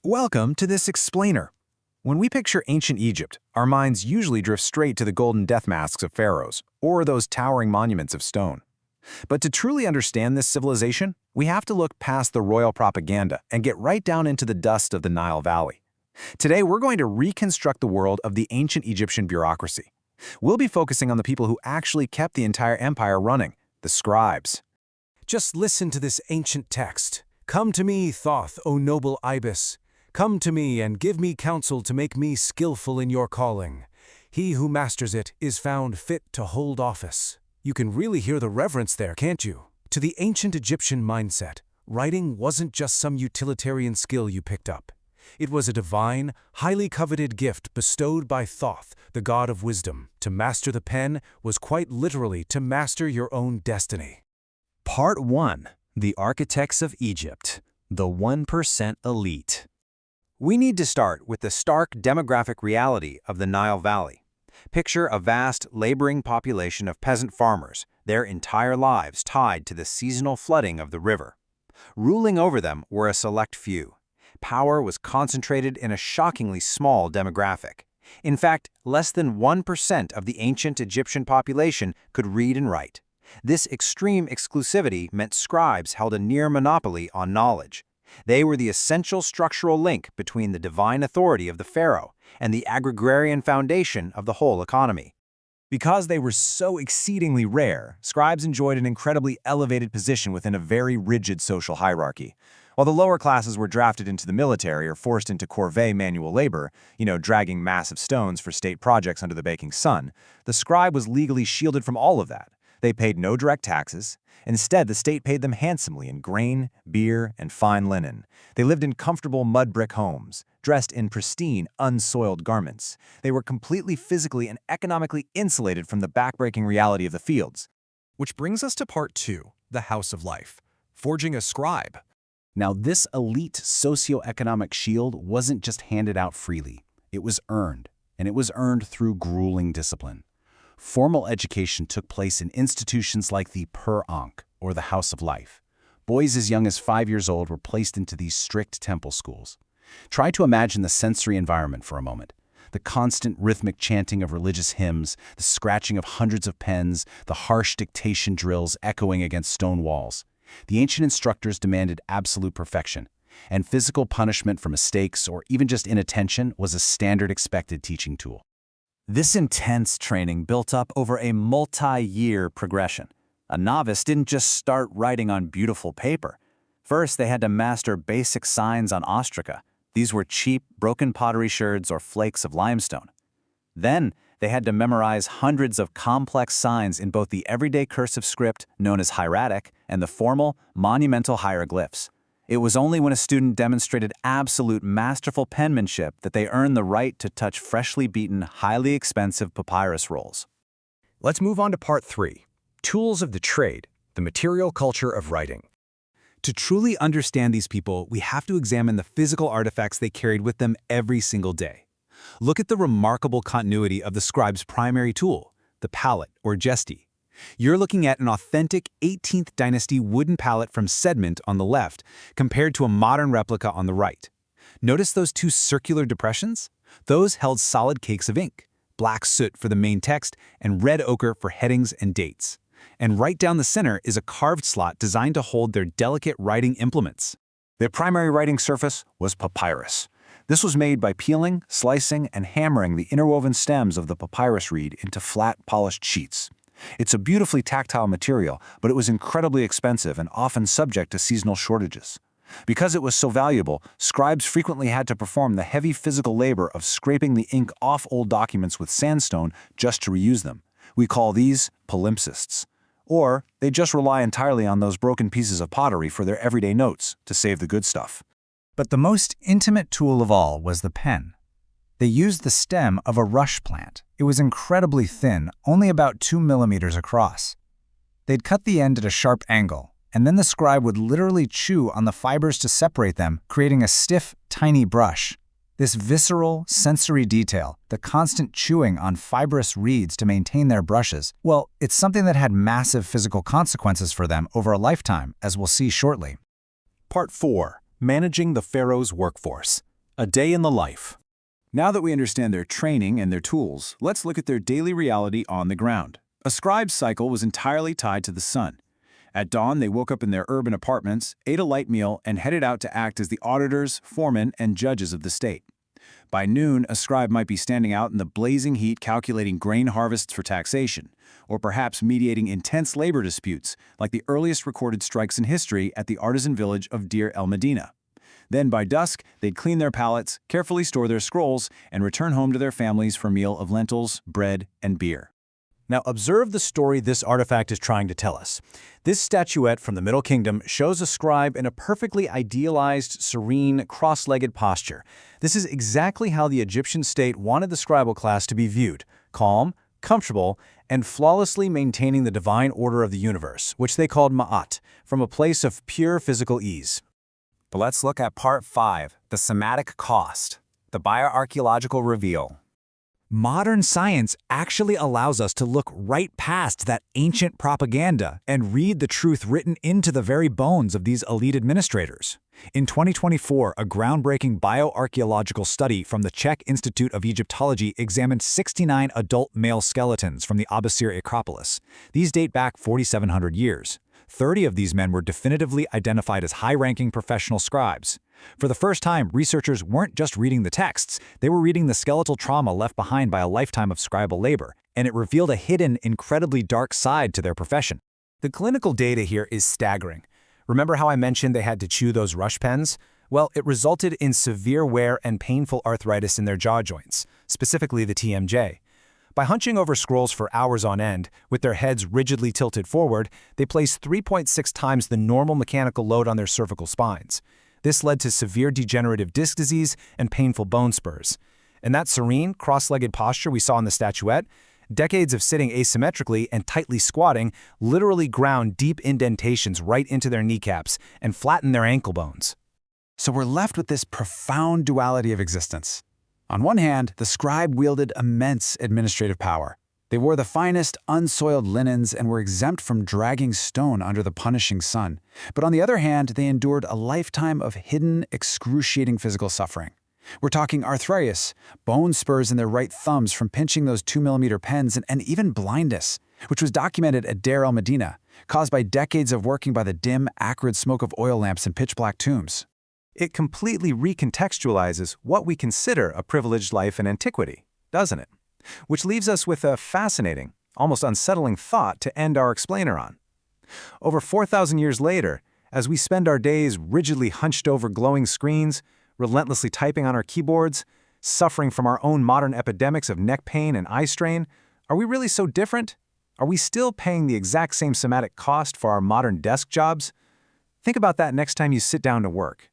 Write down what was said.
Welcome to this explainer. When we picture ancient Egypt, our minds usually drift straight to the golden death masks of pharaohs or those towering monuments of stone. But to truly understand this civilization, we have to look past the royal propaganda and get right down into the dust of the Nile Valley. Today, we're going to reconstruct the world of the ancient Egyptian bureaucracy. We'll be focusing on the people who actually kept the entire empire running, the scribes. Just listen to this ancient text. Come to me, Thoth, O noble ibis. Come to me and give me counsel to make me skillful in your calling. He who masters it is found fit to hold office. You can really hear the reverence there, can't you? To the ancient Egyptian mindset, writing wasn't just some utilitarian skill you picked up. It was a divine, highly coveted gift bestowed by Thoth, the god of wisdom. To master the pen was quite literally to master your own destiny. Part 1. The Architects of Egypt, the 1% elite. We need to start with the stark demographic reality of the Nile Valley. Picture a vast, laboring population of peasant farmers, their entire lives tied to the seasonal flooding of the river. Ruling over them were a select few. Power was concentrated in a shockingly small demographic. In fact, less than 1% of the ancient Egyptian population could read and write. This extreme exclusivity meant scribes held a near monopoly on knowledge. They were the essential structural link between the divine authority of the pharaoh and the agrarian foundation of the whole economy. Because they were so exceedingly rare, scribes enjoyed an incredibly elevated position within a very rigid social hierarchy. While the lower classes were drafted into the military or forced into corvée manual labor, dragging massive stones for state projects under the baking sun, the scribe was legally shielded from all of that. They paid no direct taxes. Instead, the state paid them handsomely in grain, beer, and fine linen. They lived in comfortable mud brick homes, dressed in pristine, unsoiled garments. They were completely physically and economically insulated from the backbreaking reality of the fields. Which brings us to part 2, the House of Life, forging a scribe. Now, this elite socioeconomic shield wasn't just handed out freely. It was earned, and it was earned through grueling discipline. Formal education took place in institutions like the Per-Ankh, or the House of Life. Boys as young as 5 years old were placed into these strict temple schools. Try to imagine the sensory environment for a moment. The constant rhythmic chanting of religious hymns, the scratching of hundreds of pens, the harsh dictation drills echoing against stone walls. The ancient instructors demanded absolute perfection, and physical punishment for mistakes or even just inattention was a standard expected teaching tool. This intense training built up over a multi-year progression. A novice didn't just start writing on beautiful paper. First, they had to master basic signs on ostraca. These were cheap, broken pottery sherds or flakes of limestone. Then, they had to memorize hundreds of complex signs in both the everyday cursive script, known as hieratic, and the formal, monumental hieroglyphs. It was only when a student demonstrated absolute masterful penmanship that they earned the right to touch freshly beaten, highly expensive papyrus rolls. Let's move on to part 3, tools of the trade, the material culture of writing. To truly understand these people, we have to examine the physical artifacts they carried with them every single day. Look at the remarkable continuity of the scribe's primary tool, the palette or gesti. You're looking at an authentic 18th dynasty wooden palette from Sedment on the left, compared to a modern replica on the right. Notice those two circular depressions? Those held solid cakes of ink, black soot for the main text and red ochre for headings and dates. And right down the center is a carved slot designed to hold their delicate writing implements. Their primary writing surface was papyrus. This was made by peeling, slicing, and hammering the interwoven stems of the papyrus reed into flat, polished sheets. It's a beautifully tactile material, but it was incredibly expensive and often subject to seasonal shortages. Because it was so valuable, scribes frequently had to perform the heavy physical labor of scraping the ink off old documents with sandstone just to reuse them. We call these palimpsests. Or they just rely entirely on those broken pieces of pottery for their everyday notes to save the good stuff. But the most intimate tool of all was the pen. They used the stem of a rush plant. It was incredibly thin, only about 2 millimeters across. They'd cut the end at a sharp angle, and then the scribe would literally chew on the fibers to separate them, creating a stiff, tiny brush. This visceral, sensory detail, the constant chewing on fibrous reeds to maintain their brushes, well, it's something that had massive physical consequences for them over a lifetime, as we'll see shortly. Part 4. Managing the pharaoh's workforce, A day in the life. Now that we understand their training and their tools, let's look at their daily reality on the ground. A scribe's cycle was entirely tied to the sun. At dawn, they woke up in their urban apartments, ate a light meal, and headed out to act as the auditors, foremen, and judges of the state. By noon, a scribe might be standing out in the blazing heat calculating grain harvests for taxation, or perhaps mediating intense labor disputes, like the earliest recorded strikes in history at the artisan village of Deir el-Medina. Then by dusk, they'd clean their pallets, carefully store their scrolls, and return home to their families for a meal of lentils, bread, and beer. Now observe the story this artifact is trying to tell us. This statuette from the Middle Kingdom shows a scribe in a perfectly idealized, serene, cross-legged posture. This is exactly how the Egyptian state wanted the scribal class to be viewed: calm, comfortable, and flawlessly maintaining the divine order of the universe, which they called ma'at, from a place of pure physical ease. But let's look at Part 5, the somatic cost, the bioarchaeological reveal. Modern science actually allows us to look right past that ancient propaganda and read the truth written into the very bones of these elite administrators. In 2024, a groundbreaking bioarchaeological study from the Czech Institute of Egyptology examined 69 adult male skeletons from the Abusir Acropolis. These date back 4,700 years. 30 of these men were definitively identified as high-ranking professional scribes. For the first time, researchers weren't just reading the texts, they were reading the skeletal trauma left behind by a lifetime of scribal labor, and it revealed a hidden, incredibly dark side to their profession. The clinical data here is staggering. Remember how I mentioned they had to chew those rush pens? Well, it resulted in severe wear and painful arthritis in their jaw joints, specifically the TMJ. By hunching over scrolls for hours on end, with their heads rigidly tilted forward, they placed 3.6 times the normal mechanical load on their cervical spines. This led to severe degenerative disc disease and painful bone spurs. And that serene, cross-legged posture we saw in the statuette, decades of sitting asymmetrically and tightly squatting literally ground deep indentations right into their kneecaps and flattened their ankle bones. So we're left with this profound duality of existence. On one hand, the scribe wielded immense administrative power. They wore the finest, unsoiled linens and were exempt from dragging stone under the punishing sun. But on the other hand, they endured a lifetime of hidden, excruciating physical suffering. We're talking arthritis, bone spurs in their right thumbs from pinching those 2mm pens, and even blindness, which was documented at Deir el-Medina, caused by decades of working by the dim, acrid smoke of oil lamps in pitch-black tombs. It completely recontextualizes what we consider a privileged life in antiquity, doesn't it? Which leaves us with a fascinating, almost unsettling thought to end our explainer on. Over 4,000 years later, as we spend our days rigidly hunched over glowing screens, relentlessly typing on our keyboards, suffering from our own modern epidemics of neck pain and eye strain, are we really so different? Are we still paying the exact same somatic cost for our modern desk jobs? Think about that next time you sit down to work.